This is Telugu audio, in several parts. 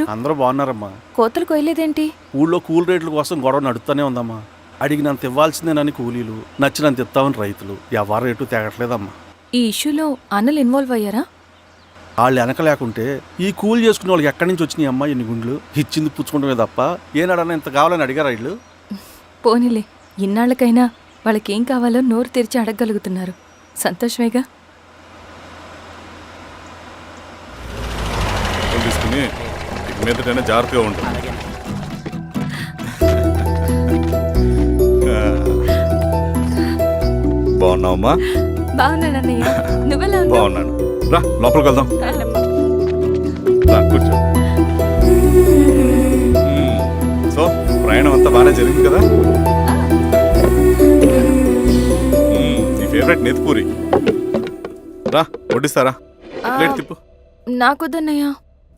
చేస్తున్నారు? అందరూ బాగున్నారమ్మా. కోతలు కొయ్యలేదేంటి? ఊళ్ళో కూల్ రేట్ల కోసం గొడవ నడుస్తూనే ఉందమ్మా. అడిగినంత ఇవ్వాల్సిందేనని కూలీలు, నచ్చినంత ఇస్తామని రైతులు. ఎవరు రేటు తేగట్లేదమ్మా. ఈ ఇష్యూలో అన్నలు ఇన్వాల్వ్ అయ్యారా? వాళ్ళు వెనక లేకుంటే ఈ కూలి చేసుకునే వాళ్ళకి ఎక్కడి నుంచి వచ్చినాయి అమ్మా ఎన్ని గుండ్లు? ఇచ్చింది పుచ్చుకుంటమే తప్ప ఏనాడన్నా ఇంత కావాలని అడిగారు వీళ్ళు. పోనీలే, ఇన్నాళ్ళకైనా వాళ్ళకేం కావాలో నోరు తెరిచి అడగగలుగుతున్నారు. సంతోషమేగా. తీసుకుని మీదటైనా జాగ్రత్తగా ఉంటుంది. బాగున్నావమ్మా? బాగున్నానన్నయ్య, నువ్వెలా ఉన్నావు? బాగున్నాను. రా లోపలికి వెళ్దాం. రా కూర్చో. సో ప్రయాణం అంతా బాగానే జరిగింది కదా? నీ ఫేవరెట్ నెత్తిపూరి. రా వడ్డిస్తారా? ప్లేట్ తిప్పు. నాకొద్దన్నయ్య,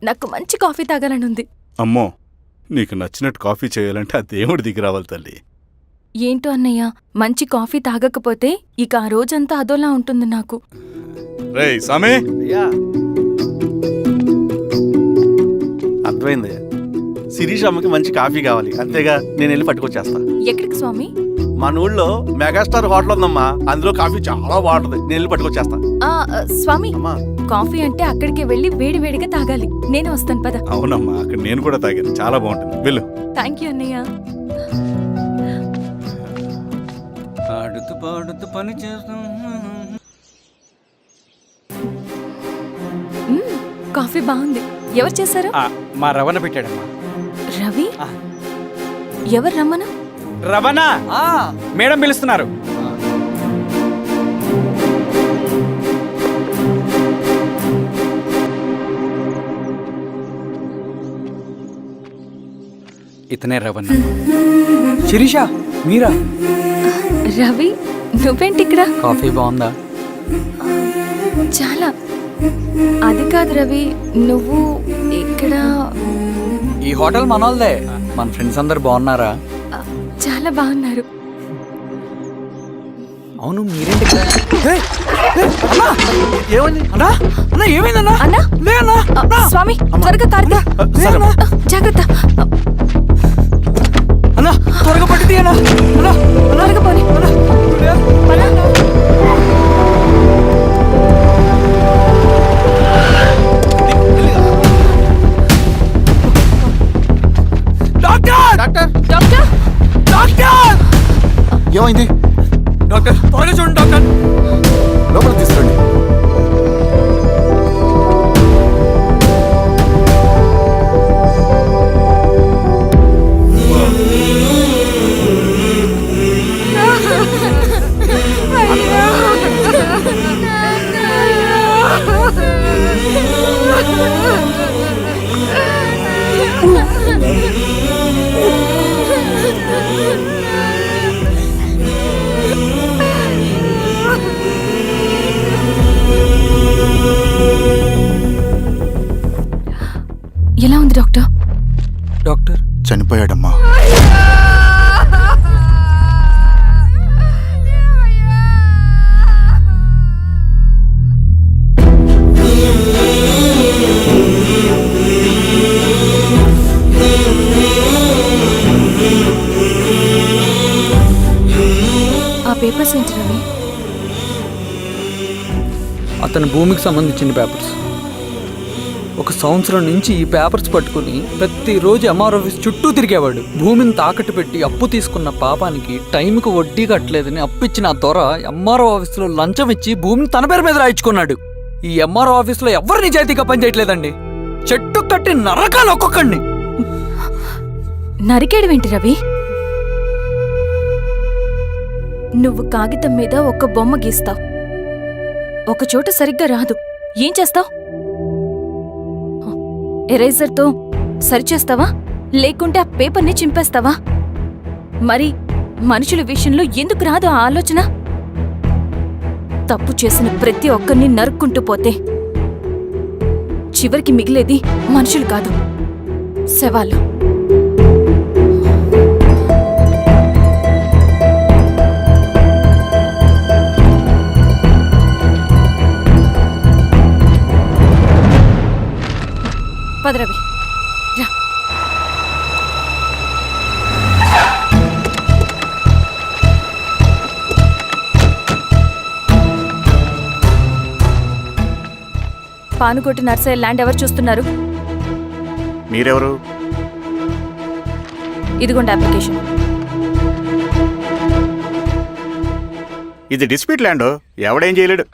నాకు మంచి కాఫీ తాగాలని ఉంది. అమ్మో, నీకు నచ్చినట్టు కాఫీ చేయాలంటే ఆ దేవుడి దిగి రావాలి తల్లి. ఏంటో అన్నయ్య, మంచి కాఫీ తాగకపోతే ఇక ఆ రోజంతా అదోలా ఉంటుంది నాకు. రేయ్ సామే, అయ్యా అర్థమైంది. శిరీష్ అమ్మకి మంచి కాఫీ కావాలి, అంతేగా నేను వెళ్ళి పట్టుకొచ్చేస్తా. ఎక్కడికి స్వామి? మన ఊళ్ళో మెగాస్టార్ హోటల్ ఉందమ్మా, అందులో కాఫీ చాలా బాగుంటుంది. నేను వెళ్ళి పట్టుకొచ్చేస్తా. స్వామి, అమ్మా కాఫీ అంటే అక్కడికి వెళ్ళి వేడి వేడిగా తాగాలి. నేను వస్తాను పద. అవునమ్మా, అక్కడ నేను కూడా తాగాను, చాలా బాగుంటుంది. వెళ్ళు. థ్యాంక్ యూ అన్నయ్య. ఆడుతూ పాడుతూ పని చేస్తాం. కాఫీ బాగుంది. ఎవరు చేశారు? మా రవణ పెట్టాడమ్మా. రవి? ఎవరు రమ్మను? రవణ మేడం పిలుస్తున్నారు. ఇతనే రవణ. శిరీష, మీరా? రవి, నువ్వేంటి ఇక్కడ? కాఫీ బాగుందా? చాలా. అది కాదు రవి, నువ్వు ఇక్కడ? ఈ హోటల్ మనోల్దే. మన ఫ్రెండ్స్ అందరు బాగున్నారా? చాలా బాగున్నారు. అవును, మీరేంటి ఇక్కడ? ఏమైంది అన్నా, అన్నా ఏమైందన్నా? అన్నా, లే అన్నా. స్వామి త్వరగా కారుదా. జాగ్రత్త అన్నా, త్వరగా పట్టిది అన్నా. అన్నా త్వరగా పోనీ. Doctor doctor, doctor! ఏమైంది? డాక్టర్ త్వరగా చూడండి డాక్టర్. లోపల తీసుకురండి. ఎలా ఉంది డాక్టర్? డాక్టర్ చనిపోయాడమ్మా. ఆ పేపర్స్ ఏంటి రవి? అతని భూమికి సంబంధించిన పేపర్స్. ఒక సంవత్సరం నుంచి ఈ పేపర్స్ పట్టుకుని ప్రతిరోజు ఎంఆర్ ఆఫీస్ చుట్టూ తిరిగేవాడు. భూమిని తాకట్టు పెట్టి అప్పు తీసుకున్న పాపానికి టైంకి వడ్డీ కట్టలేదని అప్పిచ్చిన ఆ దొర ఎంఆర్ఓ ఆఫీస్లో లంచం ఇచ్చి భూమిని తన పేరు మీద రాయించుకున్నాడు. ఈ ఎంఆర్ఓ ఆఫీస్లో ఎవరు నిజాయితీగా పనిచేయట్లేదండి. చెట్టు కట్టి నరకాలు ఒక్కొక్కడిని. నరికేయడమేంటి రవి? నువ్వు కాగితం మీద ఒక బొమ్మ గీస్తావు, ఒక చోట సరిగ్గా రాదు, ఏం చేస్తావు? ఎరేజర్తో సరిచేస్తావా, లేకుంటే ఆ పేపర్ని చింపేస్తావా? మరి మనుషుల విషయంలో ఎందుకు రాదు ఆ ఆలోచన? తప్పు చేసిన ప్రతి ఒక్కరిని నరుక్కుంటూ పోతే చివరికి మిగిలేది మనుషులు కాదు, శవాలు. పద రవి. రా. పానుకోటి నర్సయ్య ల్యాండ్ ఎవరు చూస్తున్నారు? మీరెవరు? ఇదిగోండి అప్లికేషన్. ఇది డిస్ప్యూట్ ల్యాండ్, ఎవడేం చేయలేడు.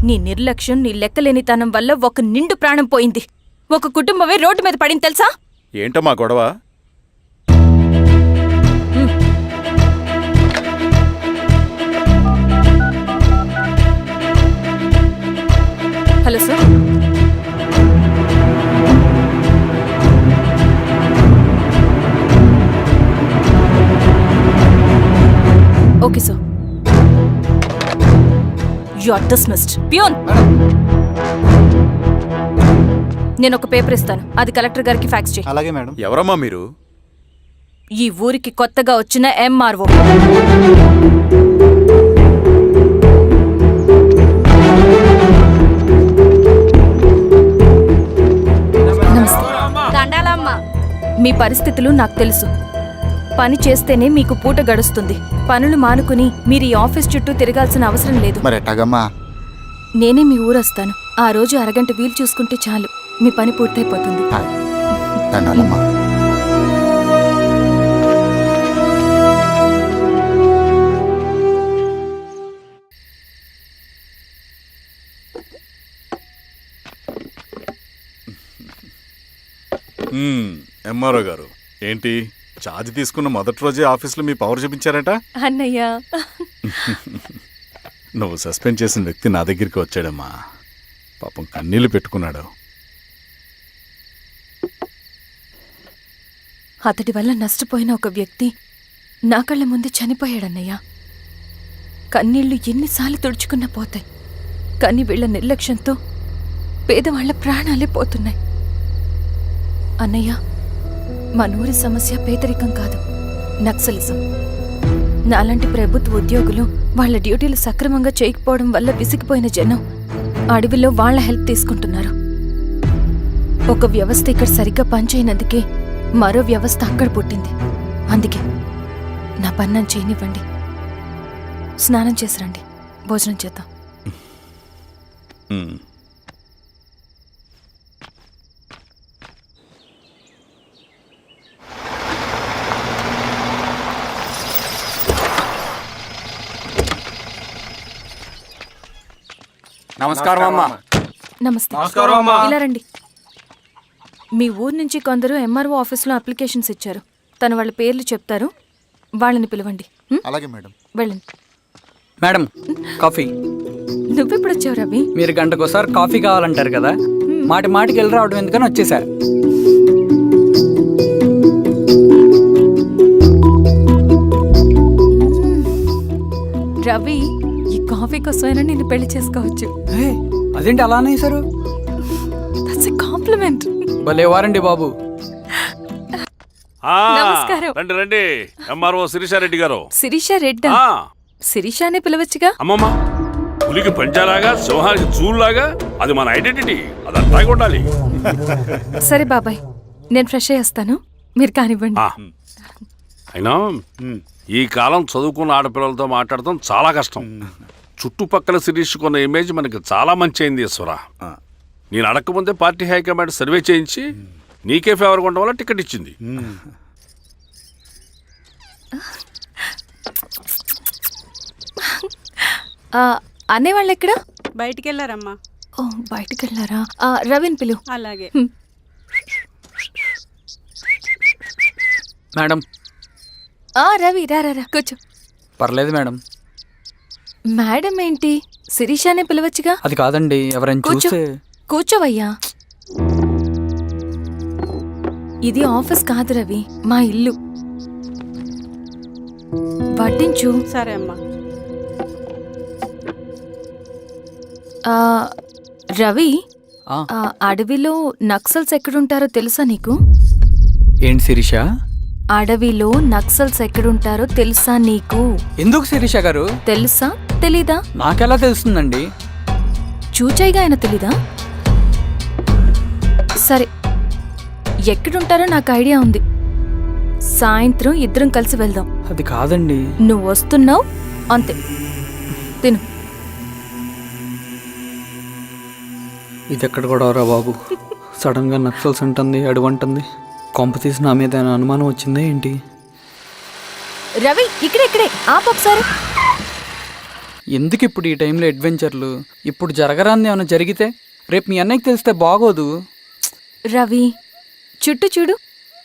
నీ నిర్లక్ష్యం, నీ లెక్కలేనితనం వల్ల ఒక నిండు ప్రాణం పోయింది. ఒక కుటుంబమే రోడ్డు మీద పడింది తెలుసా? ఏంటో మా గొడవ? Hello sir. Okay sir. You are dismissed. Peon, నేను ఒక పేపర్ ఇస్తాను, అది కలెక్టర్ గారికి ఫ్యాక్స్ చేయి. అలాగే మేడం. ఎవరమ్మా మీరు? ఈ ఊరికి కొత్తగా వచ్చిన ఎంఆర్ఓ. మీ పరిస్థితులు నాకు తెలుసు. పని చేస్తేనే మీకు పూట గడుస్తుంది. పనులు మానుకుని మీరు ఈ ఆఫీస్ చుట్టూ తిరగాల్సిన అవసరం లేదు. మరి ఎట్టాగమ్మా? నేనే మీ ఊరొస్తాను. ఆ రోజు అరగంట వీలు చూసుకుంటే చాలు, మీ పని పూర్తయిపోతుంది. దండాలమ్మా. ఎంఆర్ఓ గారు, ఏంటి ఛార్జ్ తీసుకున్న మొదటి రోజే ఆఫీస్లో మీ పవర్ చూపించారట? అన్నయ్య, నువ్వు సస్పెండ్ చేసిన వ్యక్తి నా దగ్గరికి వచ్చాడమ్మా. పాపం కన్నీళ్లు పెట్టుకున్నాడు. అతడి వల్ల నష్టపోయిన ఒక వ్యక్తి నా కళ్ళ ముందే చనిపోయాడన్నయ్య. కన్నీళ్లు ఎన్నిసార్లు తుడుచుకున్నా పోతాయి, కానీ వీళ్ళ నిర్లక్ష్యంతో పేదవాళ్ల ప్రాణాలే పోతున్నాయి. అన్నయ్య, మా నూరి సమస్య పేదరికం కాదు, నక్సలిజం. నాలాంటి ప్రభుత్వ ఉద్యోగులు వాళ్ల డ్యూటీలు సక్రమంగా చేయకపోవడం వల్ల విసిగిపోయిన జనం అడవిలో వాళ్ల హెల్ప్ తీసుకుంటున్నారు. ఒక వ్యవస్థ ఇక్కడ సరిగ్గా పనిచేయనందుకే మరో వ్యవస్థ అక్కడ పుట్టింది. అందుకే నా పన్నం చేయనివ్వండి. స్నానం చేసి రండి, భోజనం చేద్దాం. నమస్కారం అమ్మా. నమస్తే. ఇలా రండి. మీ ఊరు నుంచి కొందరు ఎంఆర్ఓ ఆఫీస్లో అప్లికేషన్స్ ఇచ్చారు. తను వాళ్ళ పేర్లు చెప్తారు, వాళ్ళని పిలవండి. అలాగే మేడం. వెళ్ళండి. Madam, coffee. నువ్వెప్పుడు వచ్చావు రవి? మీరు గంటకోసారి కాఫీ కావాలంటారు కదా, మాటి మాటికి వెళ్ళి రావడం ఎందుకని వచ్చేసా. రవి, ఈ కాఫీ కోసమైనా నిన్ను పెళ్లి చేసుకోవచ్చు. అదేంటి అలా అనేసారు? That's a compliment. భలే వారండి బాబు. నమస్కారం. రండి రండి. ఎంఆర్ఓ శిరీషారెడ్డి గారు. శిరీష రెడ్డా? శిరీష అనే పిలవచ్చుగా. అమ్మమ్మ, పులికి పంచాలాగా సింహానికి చూలాగా అది మన ఐడెంటిటీ, అది అట్లాగే ఉండాలి. సరే బాబాయ్, నేను ఫ్రెష్ అయ్యేస్తాను, మీరు కానివ్వండి. అయినా ఈ కాలం చదువుకున్న ఆడపిల్లలతో మాట్లాడటం చాలా కష్టం. చుట్టుపక్కల శిరీష్ కొన్న ఇమేజ్ మనకి చాలా మంచి అయింది ఈశ్వరా. నేను అడగకముందే పార్టీ హైకమాండ్ సర్వే చేయించి నీకే ఫేవర్గా ఉండడం వల్ల టికెట్ ఇచ్చింది. అనేవాళ్ళు ఎక్కడ? బయటికి వెళ్ళారమ్మా. ఓ, బయటికి వెళ్ళారా? రవిని పిలు. అలాగే. మేడం. రవి రా రా, కూర్చో. పర్లేదు మేడం. మేడం ఏంటి, శిరీషానే పిలవచ్చుగా. అది కాదండి, ఎవరైనా చూస్తే. కూర్చోవయ్యా. ఇది ఆఫీస్ కాదు రవి, మా ఇల్లు. వడ్డించు. సరే అమ్మా. రవి, అడవిలో నక్సల్స్ ఎక్కడుంటారో తెలుసా నీకు? ఏంటి శిరీష? అడవిలో నక్సల్స్ ఎక్కడుంటారో తెలుసా నీకు? ఎందుకు శిరీష గారు? తెలుసా తెలీదా? నాకెలా తెలుస్తుందండి? చూచాయిగా ఆయన తెలీదా? సరే, ఎక్కడుంటారో నాకు ఐడియా ఉంది. సాయంత్రం ఇద్దరం కలిసి వెళ్దాం. అది కాదండి. నువ్వు వస్తున్నావు అంతే. తిను. ఇది ఎక్కడ కూడా రా బాబు. సడన్గా నక్సల్స్ అంటుంది, అడుగుంటుంది. కొంప తీసి నా మీద ఏమైనా అనుమానం వచ్చిందా ఏంటి? రవి, ఇక్కడే ఆపొకసారి. ఎందుకు ఇప్పుడు ఈ టైంలో అడ్వెంచర్లు? ఇప్పుడు జరగరాంది ఏమైనా జరిగితే రేపు మీ అన్నయ్యకి తెలిస్తే బాగోదు. రవి, చుట్టూ చూడు.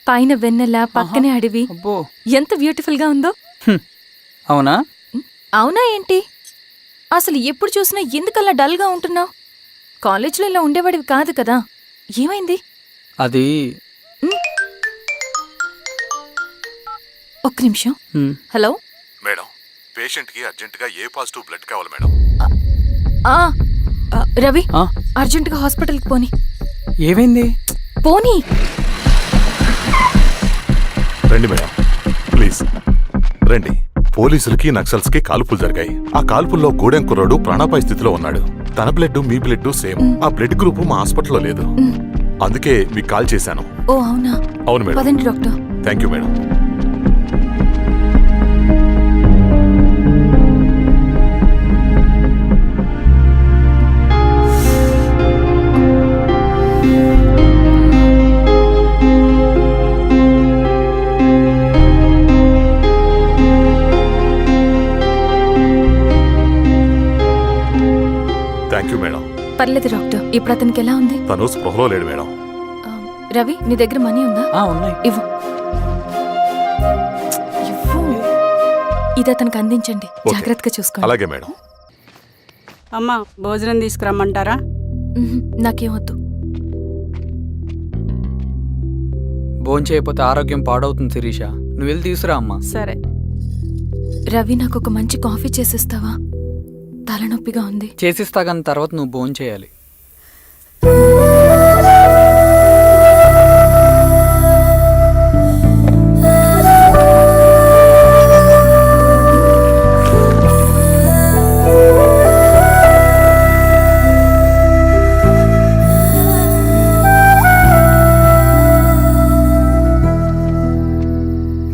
పైన వెన్నెల, పక్కనే అడవి. అబ్బో, ఎంత బ్యూటిఫుల్ గా ఉందో. అవునా? అవునా ఏంటి? అసలు ఎప్పుడు చూసినా ఎందుకలా డల్ గా ఉంటున్నావు? కాలేజీలో ఇలా ఉండేవాడివి కాదు కదా, ఏమైంది? అది ఒక్క నిమిషం. హలో మేడం, పేషెంట్కి అర్జెంటుగా ఏ పాజిటివ్ బ్లడ్ కావాలి మేడం. రవి, ఆ? అర్జెంటుగా హాస్పిటల్కి పోని. ఏమైంది? పోనీ. రండి మేడం, ప్లీజ్ రండి. పోలీసులకి నక్సల్స్కి కాల్పులు జరిగాయి. ఆ కాల్పుల్లో గూడెం కుర్రాడు ప్రాణాపాయ స్థితిలో ఉన్నాడు. తన బ్లడ్ మీ బ్లడ్ సేమ్. ఆ బ్లడ్ గ్రూప్ మా హాస్పిటల్లో లేదు. అందుకే మీకు కాల్ చేశాను. ఓ అవునా? అవును మేడం. పదండి doctor. Thank you madam. Thank you madam. పర్లేదు డాక్టర్. ఇప్పుడు అతనికి ఎలా ఉంది? తను స్పృహలో లేడు మేడం. రవి, నీ దగ్గర మనీ ఉందా? ఉన్నాయి. ఇవ్వు. ఇది అతనికి అందించండి. ఓకే. జాగ్రత్తగా చూసుకోండి. అలాగే మేడం. అమ్మా, భోజనం తీసుకురమ్మంటారా? నాకేమొద్దు. భోంచేయకపోతే ఆరోగ్యం పాడవుతుంది శిరీష. నువ్వు వెళ్ళి తీసురా అమ్మా. సరే. రవి, నాకు ఒక మంచి కాఫీ చేసిస్తావా? తలనొప్పిగా ఉంది. చేసిస్తా కానీ తర్వాత నువ్వు భోంచేయాలి.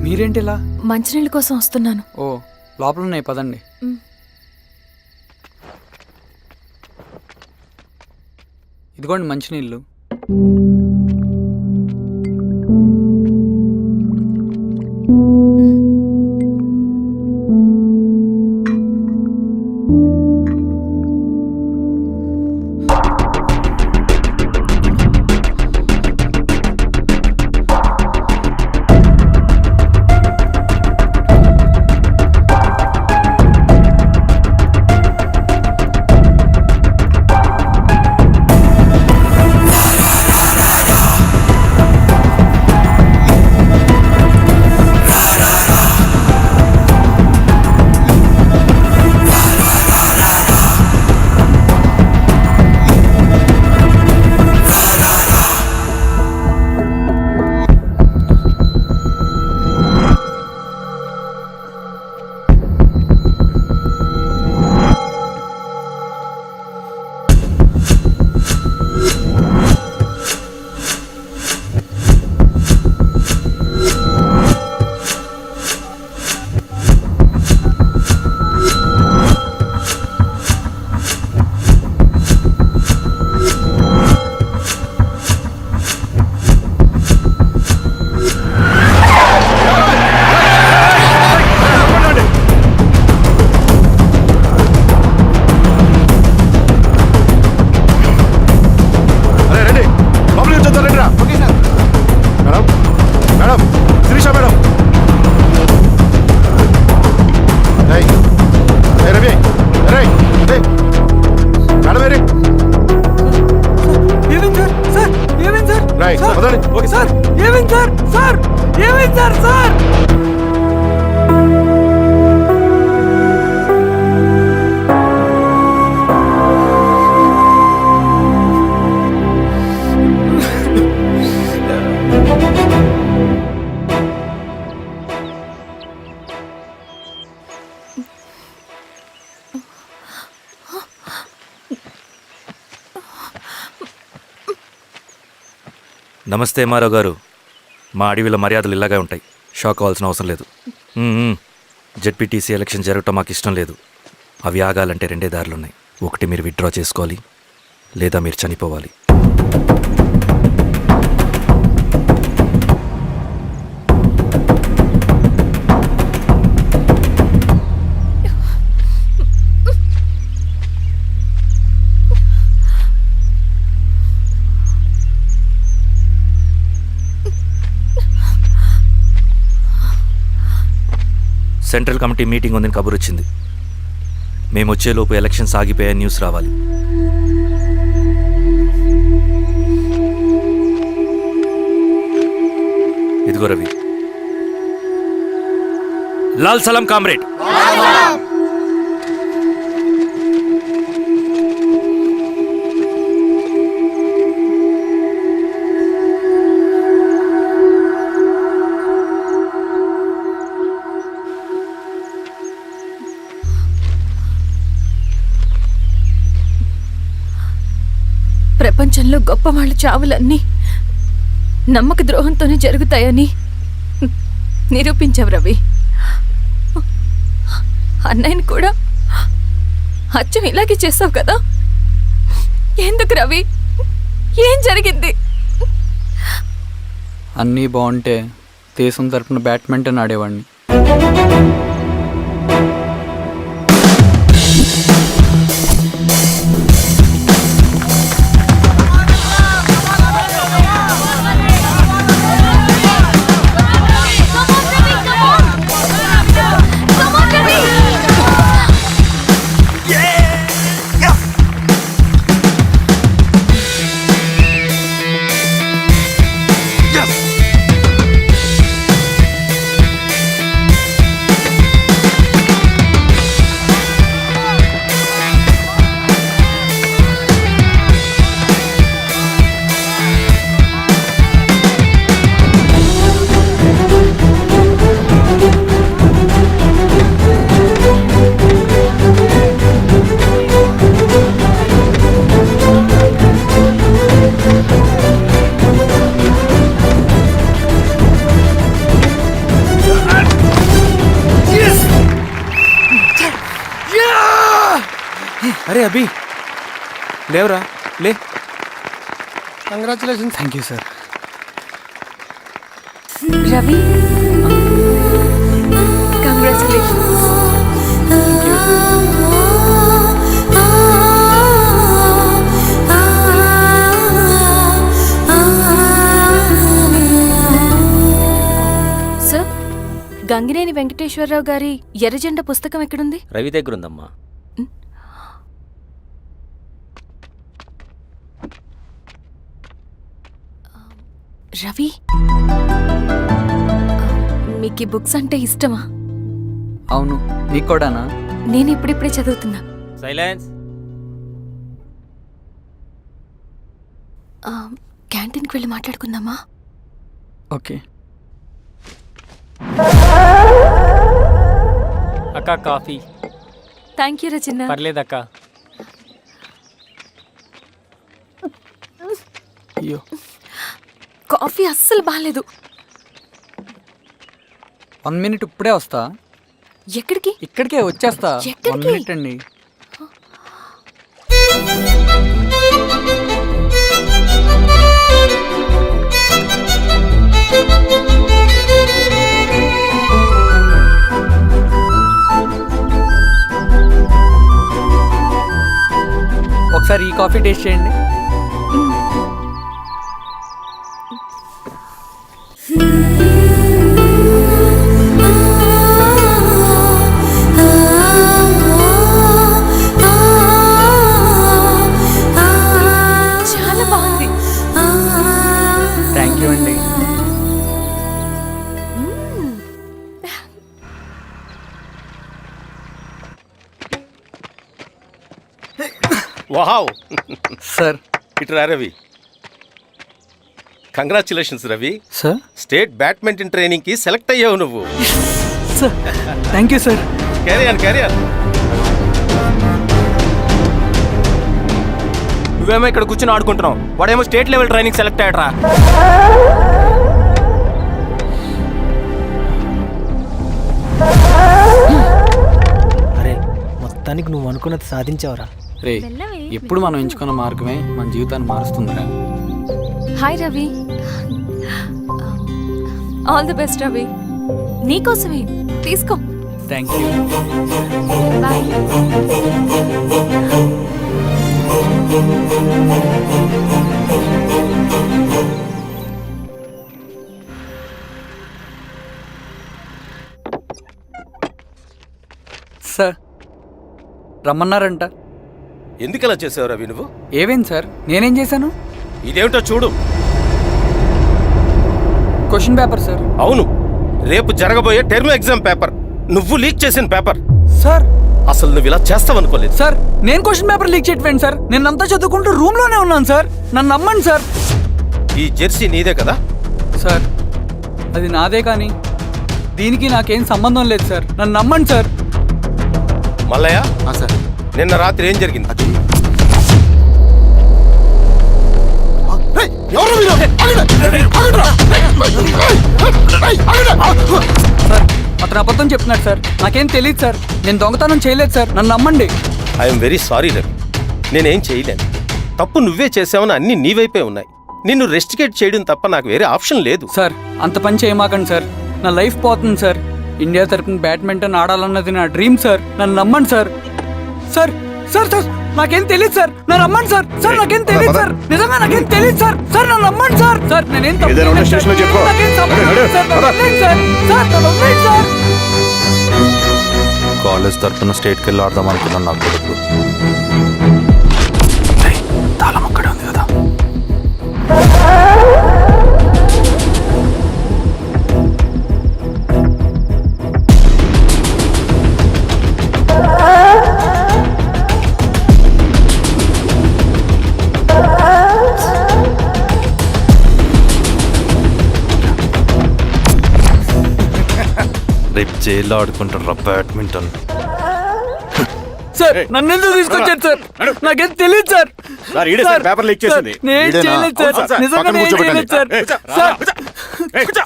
మీరేంటిలా? మంచినీళ్ళ కోసం వస్తున్నాను. ఓ, లోపలున్నాయి, పదండి. ఇదిగోండి మంచినీళ్ళు. సార్ ఏమైంది సార్? సార్ ఏమైంది సార్? సార్ నమస్తే మారావు గారు. మా అడవిలో మర్యాదలు ఇలాగే ఉంటాయి. షాక్ అవ్వాల్సిన అవసరం లేదు. జెడ్పీటీసీ ఎలక్షన్ జరగటం మాకు ఇష్టం లేదు. అవి ఆగాలంటే 2 దారులున్నాయి. ఒకటి మీరు విత్డ్రా చేసుకోవాలి, లేదా మీరు చనిపోవాలి. సెంట్రల్ కమిటీ మీటింగ్ ఉందని కబురు వచ్చింది. మేము వచ్చేలోపు ఎలక్షన్స్ ఆగిపోయే న్యూస్ రావాలి. ఇదిగో రవి. లాల్ సలాం కామ్రేడ్. ప్రపంచంలో గొప్పవాళ్ళ చావులన్నీ నమ్మక ద్రోహంతోనే జరుగుతాయని నిరూపించావు రవి. అన్నయ్యని కూడా అచ్చం ఇలాగే చేస్తావు కదా? ఎందుకు రవి? ఏం జరిగింది? అన్నీ బాగుంటే దేశం తరపున బ్యాడ్మింటన్ ఆడేవాడిని. అరే అభి, లేవరా, లే. Congratulation. Thank you sir. Ravi, congratulations. Sir, Gangineni Venkateswararao గారి ఎర్రజెండా పుస్తకం ఎక్కడుంది? రవి దగ్గర ఉందమ్మా. రవి, మీకు ఈ బుక్స్ అంటే ఇష్టమా? అవును, నీకు కూడానా? నేను ఇప్పుడిప్పుడే చదువుతున్నా. సైలెన్స్. క్యాంటీన్కి వెళ్ళి మాట్లాడుకుందామా? ఓకే. అక్క కాఫీ. థ్యాంక్ యూ రచన. పర్లేదక్క. అయ్యో, కాఫీ అస్సలు బాగాలేదు. 1 minute ఇప్పుడే వస్తా. ఎక్కడికి? ఇక్కడికే వచ్చేస్తా. ఎక్కడికి? 1 minute అండి. ఒకసారి ఈ కాఫీ టేస్ట్ చేయండి. చాలా బాగుంది. థ్యాంక్ యూ అండి. Wow sir. ఇట్రా Ravi. Congratulations Ravi. Sir, state badminton training కి సెలెక్ట్ అయ్యావు నువ్వు. Sir thank you sir. Career నువ్వేమో ఇక్కడ కూర్చొని ఆడుకుంటున్నావు, వాడేమో స్టేట్ లెవెల్ ట్రైనింగ్ సెలెక్ట్ అయ్యాడ్రా. అరే మొత్తానికి నువ్వు అనుకున్నది సాధించావురా. రే ఎప్పుడు మనం ఎంచుకున్న మార్గమే మన జీవితాన్ని మారుస్తుందిరా. Hi Ravi. All the best Ravi. నీకోసమే తీసుకో. Thank you. బాయ్. సార్ రమ్మన్నారంట. ఎందుకు ఇలా చేసావు రవి నువ్వు? ఏవేంటి సార్, నేనేం చేశాను? ఇదేమిటో చూడు. Question paper sir. అవును, రేపు జరగబోయే టర్మ్ ఎగ్జామ్ పేపర్. నువ్వు లీక్ చేసిన పేపర్. సార్ అసలు నువ్వు ఇలా చేస్తావనుకోలేదు. సార్ నేను క్వశ్చన్ పేపర్ లీక్ చేయట్లేండి సార్. నేను అంతా చదువుకుంటూ రూమ్ లోనే ఉన్నాను సార్. నన్ను నమ్మండి సార్. ఈ జెర్సీ నీదే కదా? సార్ అది నాదే, కానీ దీనికి నాకేం సంబంధం లేదు సార్. నన్ను నమ్మండి సార్. మల్లయ్య, సార్ నిన్న రాత్రి ఏం జరిగింది? సార్ అతను అబద్ధం చెప్తున్నాడు సార్. నాకేం తెలియదు సార్. నేను దొంగతనం చేయలేదు సార్. నన్ను నమ్మండి. ఐఎమ్ వెరీ సారీ రవి, నేనేం చేయలేను. తప్పు నువ్వే చేసావని అన్ని నీ వైపే ఉన్నాయి. నిన్ను రెస్టికేట్ చేయడం తప్ప నాకు వేరే ఆప్షన్ లేదు. సార్ అంత పని చేయమాకండి సార్. నా లైఫ్ పోతుంది సార్. ఇండియా తరపున బ్యాడ్మింటన్ ఆడాలన్నది నా డ్రీమ్ సార్. నన్ను నమ్మండి సార్. సార్ సార్ సార్ నాకేం తెలియదు సార్. నన్ను నమ్మండి సార్. సార్ నాకేం తెలియదు సార్. నిజంగా నాకేం తెలియదు సార్. సార్ నన్ను నమ్మండి సార్. సార్ నేనేం తప్పు చేయలేదు సార్. నాకేం సంబంధం లేదు సార్. నన్ను వదిలేయండి సార్. సార్ నన్ను వదిలేయండి సార్. కాలేజ్ తరఫున స్టేట్కి వెళ్ళి ఆడదాం అనుకున్నాను. నా కొడుకు తాళం అక్కడే ఉంది కదా. రేపు జైల్లో ఆడుకుంటారా బ్యాడ్మింటన్. సార్ నన్ను ఎందుకు తీసుకొచ్చారు సార్? నాకేం తెలియదు సార్. పేపర్ లీక్ చేసింది. నేను చేయలేదు సార్. నిజంగా నేను చేయలేదు సార్.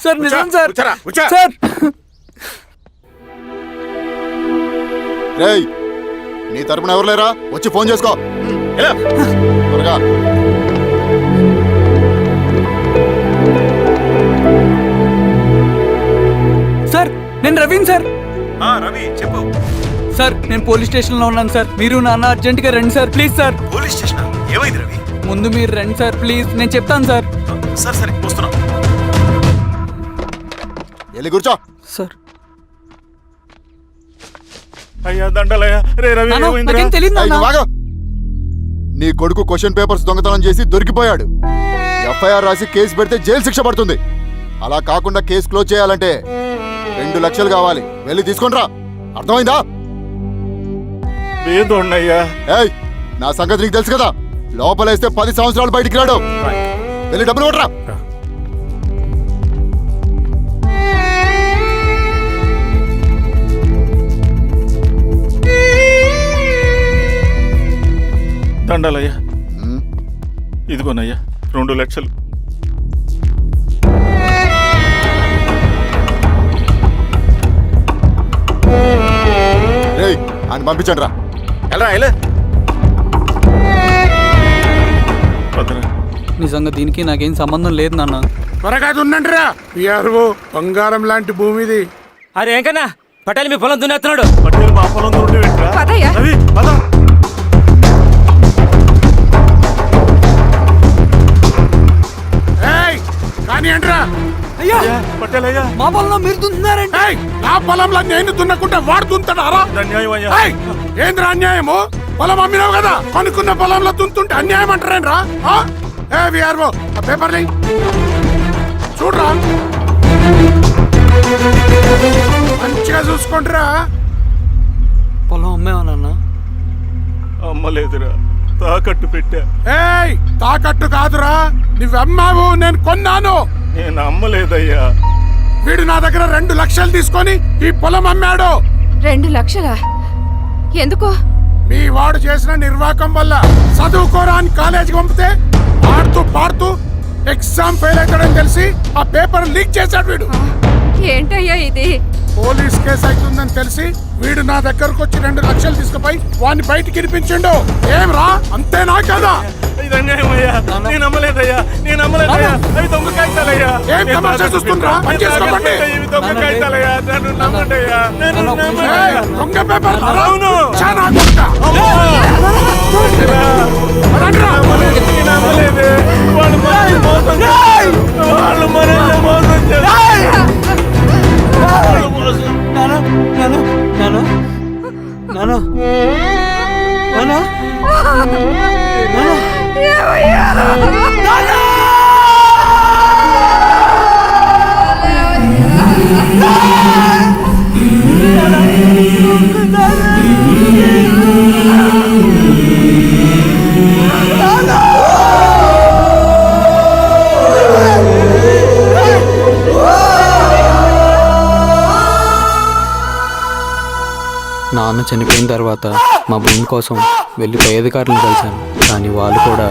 సార్ నిజం సార్. సార్ రేయ్, నీ తరపున ఎవరు లేరా? వచ్చి ఫోన్ చేసుకో త్వరగా. సార్ నేను రవీన్ సార్. రవి చెప్పు. సార్ నేను పోలీస్ స్టేషన్లో ఉన్నాను సార్. మీరు నాన్న అర్జెంట్గా రండి sir. Please sir. Police station ఏమైంది రవి? ముందు మీరు రండి సార్ ప్లీజ్. నేను చెప్తాను సార్. సరే సరే వస్తున్నా. వెళ్ళి కూర్చో. సార్ అయ్యా దండలయ్యా. రే రవి, నాన్న, ఏమైందిరా? నాకేం తెలియదు ఏయ్, నాన్న. నువ్వు ఆగు. నీ కొడుకు క్వశ్చన్ పేపర్స్ దొంగతనం చేసి దొరికిపోయాడు. ఎఫ్ఐఆర్ రాసి కేసు పెడితే జైలు శిక్ష పడుతుంది. అలా కాకుండా కేసు క్లోజ్ చేయాలంటే 2 లక్షలు కావాలి. వెళ్ళి తీసుకొనిరా. అర్థమైందా? ఏదోన్నయ్యా. ఏయ్, నా సంగతి నీకు తెలుసు కదా. లోపలేస్తే 10 సంవత్సరాలు బయటికి రాడు. వెళ్ళి డబ్బులు కొట్టరా. దండలయ్యా. ఇదిగోనయ్యా 2 లక్షలు. రేయ్, ఆయన పంపించండి రా. నిజంగా దీనికి నాకేం సంబంధం లేదు నాన్న. త్వరగా ఉండండి రా. బంగారం లాంటి భూమిది. అరే ఏంకన్నా పటేల్ మీ పొలం దున్నేస్తున్నాడు. పట్టేలు మా పొలం దొరికి పెట్టరా? పదయ్యా. రవి, పద. కానీ ఏంట్రా? అయ్యా పట్టేలయ్యా. మా పొలంలో మీరు దున్నుతున్నారండి. నా పొలంలో నేను దున్నకుంటే వాడు దున్నుతాడారా? అన్యాయం అయ్యా. ఏంద్రా అన్యాయము? పొలం అమ్మినావు కదా, కొనుక్కున్న పొలంలో దున్నుతుంటే అన్యాయం అంటారేంట్రా? విఆర్ఓ ఆ పేపర్ లే చూడరా, మంచిగా చూసుకుంటారా. పొలం అమ్మేవా నాన్న? అమ్మలేదురా, తాకట్టు పెట్టా. ఏయ్ తాకట్టు కాదురా, నువ్వమ్మావు, నేను కొన్నాను. నేను అమ్మలేదయ్యా. వీడు నా దగ్గర 2 లక్షలు తీసుకొని ఈ పొలం అమ్మాడు. 2 లక్షలా? ఎందుకో? మీ వాడు చేసిన నిర్వాకం వల్ల చదువుకోరా అని కాలేజీకి పంపితే ఆడుతూ పాడుతూ ఎగ్జామ్ ఫెయిల్ అవుతాడని తెలిసి ఆ పేపర్ లీక్ చేశాడు వీడు. ఏంటయ్యా ఇది? పోలీస్ కేసు అవుతుందని తెలిసి వీడు నా దగ్గరకు వచ్చి 2 లక్షలు తీసుకుపోయి వాడిని బయటికి ఇరిపించిండు. ఏం రా, అంతేనా కదా? ఏం తమాషా చూస్తుండ్రా? పని చేసుకోకండి. ఏయ్, దొంగ పేపర్ చాలా కొడతా. పదండ్రా. నాన్న చనిపోయిన తర్వాత మా భూమి కోసం వెళ్ళి పై అధికారులను కలిశాను, కానీ వాళ్ళు కూడా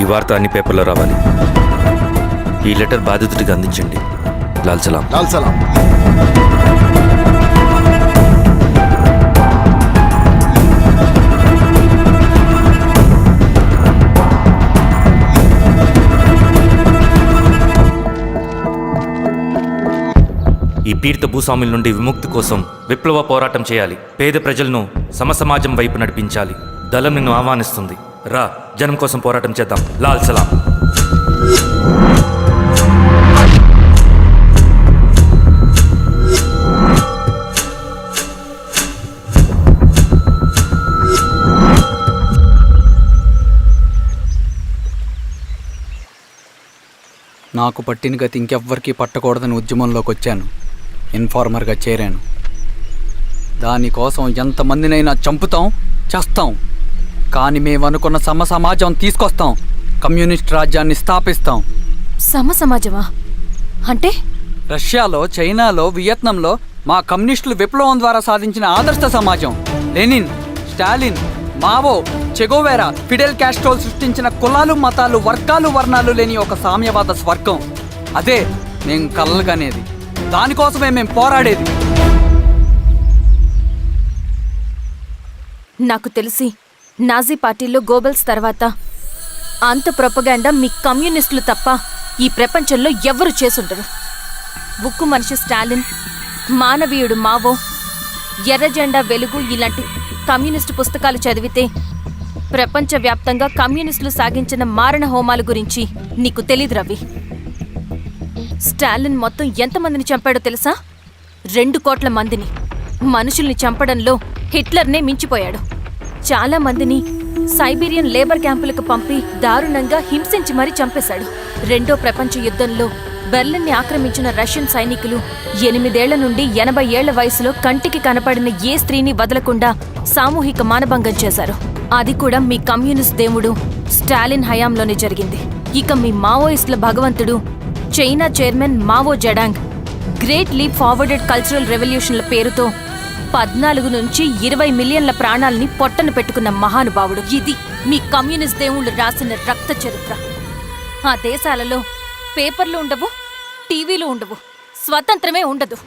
ఈ వార్త అన్ని పేపర్లో రావాలి. ఈ లెటర్ బాధితుడికి అందించండి. లాల్ సలాం. లాల్ సలాం. ఈ పీడిత భూస్వాముల నుండి విముక్తి కోసం విప్లవ పోరాటం చేయాలి. పేద ప్రజలను సమసమాజం వైపు నడిపించాలి. దళం నిన్ను ఆహ్వానిస్తుంది. రా, జనం కోసం పోరాటం చేద్దాం. లాల్ సలాం. నాకు పట్టిన గతి ఇంకెవ్వరికీ పట్టకూడదని ఉద్యమంలోకి వచ్చాను. ఇన్ఫార్మర్గా చేరాను. దానికోసం ఎంతమందినైనా చంపుతాం, చేస్తాం. కానీ మేము అనుకున్న సమాజం తీసుకొస్తాం. కమ్యూనిస్ట్ రాజ్యాన్ని స్థాపిస్తాం. సమాజమా అంటే? రష్యాలో, చైనాలో, వియత్నంలో మా కమ్యూనిస్టులు విప్లవం ద్వారా సాధించిన ఆదర్శ సమాజం. Lenin, Stalin, Mao, Che Guevara, Fidel Castro సృష్టించిన కులాలు, మతాలు, వర్గాలు, వర్ణాలు లేని ఒక సామ్యవాద స్వర్గం. అదే మేము కలలుగనేది. దానికోసమే మేము పోరాడేది. నాకు తెలిసి నాజీ పార్టీలో గోబెల్స్ తర్వాత అంత ప్రొపగాండా మీ కమ్యూనిస్టులు తప్ప ఈ ప్రపంచంలో ఎవ్వరూ చేసుండరు. ఉక్కు మనిషి స్టాలిన్, మానవీయుడు మావో, ఎర్ర జెండా వెలుగు ఇలాంటి కమ్యూనిస్టు పుస్తకాలు చదివితే ప్రపంచవ్యాప్తంగా కమ్యూనిస్టులు సాగించిన మారణ హోమాల గురించి నీకు తెలీదు రవి. స్టాలిన్ మొత్తం ఎంతమందిని చంపాడో తెలుసా? 2 కోట్ల మందిని. మనుషుల్ని చంపడంలో హిట్లర్నే మించిపోయాడు. చాలా మందిని సైబీరియన్ లేబర్ క్యాంపులకు పంపి దారుణంగా హింసించి మరీ చంపేశాడు. 2వ ప్రపంచ యుద్ధంలో బెర్లిన్ని ఆక్రమించిన రష్యన్ సైనికులు 8 ఏళ్ల నుండి 80 ఏళ్ల వయసులో కంటికి కనపడిన ఏ స్త్రీని వదలకుండా సామూహిక మానభంగం చేశారు. అది కూడా మీ కమ్యూనిస్ట్ దేవుడు స్టాలిన్ హయాంలోనే జరిగింది. ఇక మీ మావోయిస్టుల భగవంతుడు China chairman Mao Zedong great leap forwarded cultural రెవల్యూషన్ల పేరుతో 14 నుంచి 20 మిలియన్ల ప్రాణాలని పొట్టను పెట్టుకున్న మహానుభావుడు. ఇది మీ కమ్యూనిస్ట్ దేవుళ్ళు రాసిన రక్త చరిత్ర. ఆ దేశాలలో పేపర్లు ఉండవు, టీవీలు ఉండవు, స్వతంత్రమే ఉండదు.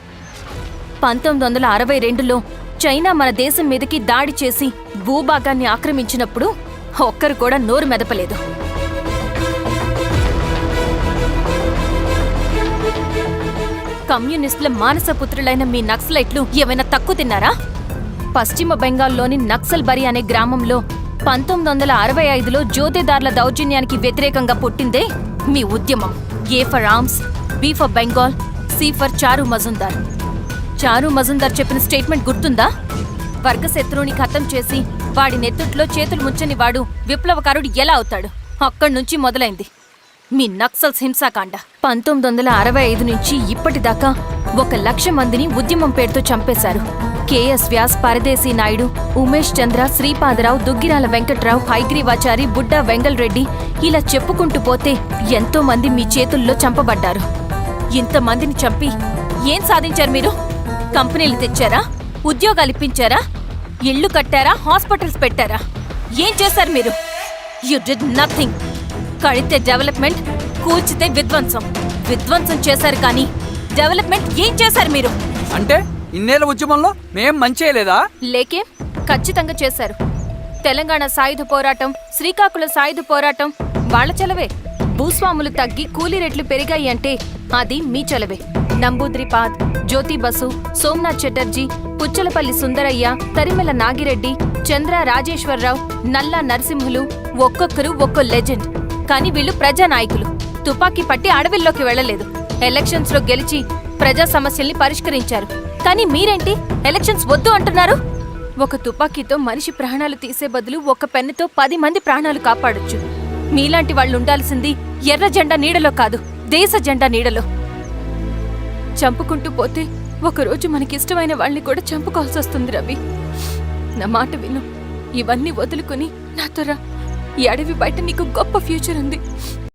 1962లో చైనా మన దేశం మీదకి దాడి చేసి భూభాగాన్ని ఆక్రమించినప్పుడు ఒక్కరు కూడా నోరు మెదపలేదు. కమ్యూనిస్టుల మానసపుత్రులైన మీ నక్సలైట్లు ఏమైనా తక్కువ తిన్నారా? పశ్చిమ బెంగాల్లోని నక్సల్బరి అనే గ్రామంలో 1965లో జోతేదార్ల దౌర్జన్యానికి వ్యతిరేకంగా పుట్టిందే మీ ఉద్యమం. A for arms, B for Bengal, C for Charu Majumdar. చారు మజుందార్ చెప్పిన స్టేట్మెంట్ గుర్తుందా? వర్గశత్రువుని ఖతం చేసి వాడి నెత్తుట్లో చేతులు ముంచని వాడు విప్లవకారుడు ఎలా అవుతాడు? అక్కడి నుంచి మొదలైంది మీ నక్సల్స్ హింసాకాండ. 1965 నుంచి ఇప్పటిదాకా 1,00,000 మందిని ఉద్యమం పేరుతో చంపేశారు. కేఎస్ వ్యాస్, పరదేశీ నాయుడు, ఉమేష్ చంద్ర, శ్రీపాదరావు, దుగ్గిరాల వెంకట్రావు, హైగ్రీవాచారి, బుడ్డా వెంగల్ రెడ్డి, ఇలా చెప్పుకుంటూ పోతే ఎంతో మంది మీ చేతుల్లో చంపబడ్డారు. ఇంతమందిని చంపి ఏం సాధించారు మీరు? కంపెనీలు తెచ్చారా? ఉద్యోగాలు ఇప్పించారా? ఇళ్లు కట్టారా? హాస్పిటల్స్ పెట్టారా? ఏం చేశారు మీరు? You did nothing. కడితే డెవలప్మెంట్, కూల్చితే విధ్వంసం. విధ్వంసం చేశారు కానీ డెవలప్మెంట్ ఏం చేశారు మీరు? అంటే ఇన్నేళ్ల ఉద్యమంలో మేం మంచి చేయలేదా? లేకే, ఖచ్చితంగా చేశారు. తెలంగాణ సాయుధ పోరాటం, శ్రీకాకుళం సాయుధ పోరాటం వాళ్ల చలవే. భూస్వాములు తగ్గి కూలీ రేట్లు పెరిగాయి అంటే అది మీ చలవే. నంబూద్రిపాద్, జ్యోతి బసు, సోమనాథ్ చటర్జీ, పుచ్చలపల్లి సుందరయ్య, తరిమెల నాగిరెడ్డి, చంద్ర రాజేశ్వరరావు, నల్లా నరసింహులు ఒక్కొక్కరు ఒక్కో లెజెండ్. కానీ వీళ్ళు ప్రజానాయకులు. తుపాకీ పట్టి అడవిల్లోకి వెళ్లలేదు. ఎలక్షన్స్ లో గెలిచి ప్రజా సమస్యల్ని పరిష్కరించారు. కానీ మీరేంటి ఎలక్షన్స్ వద్దు అంటున్నారు? ఒక తుపాకీతో మనిషి ప్రాణాలు తీసే బదులు ఒక పెన్నుతో 10 మంది ప్రాణాలు కాపాడొచ్చు. మీలాంటి వాళ్ళు ఉండాల్సింది ఎర్ర జెండా నీడలో కాదు, దేశ జెండా నీడలో. చంపుకుంటూ పోతే ఒకరోజు మనకిష్టమైన వాళ్ళని కూడా చంపుకోవాల్సి వస్తుంది రవి. నా మాట విను. ఇవన్నీ వదులుకుని నాతో రా. ఈ అడవి బయట నీకు గొప్ప ఫ్యూచర్ ఉంది.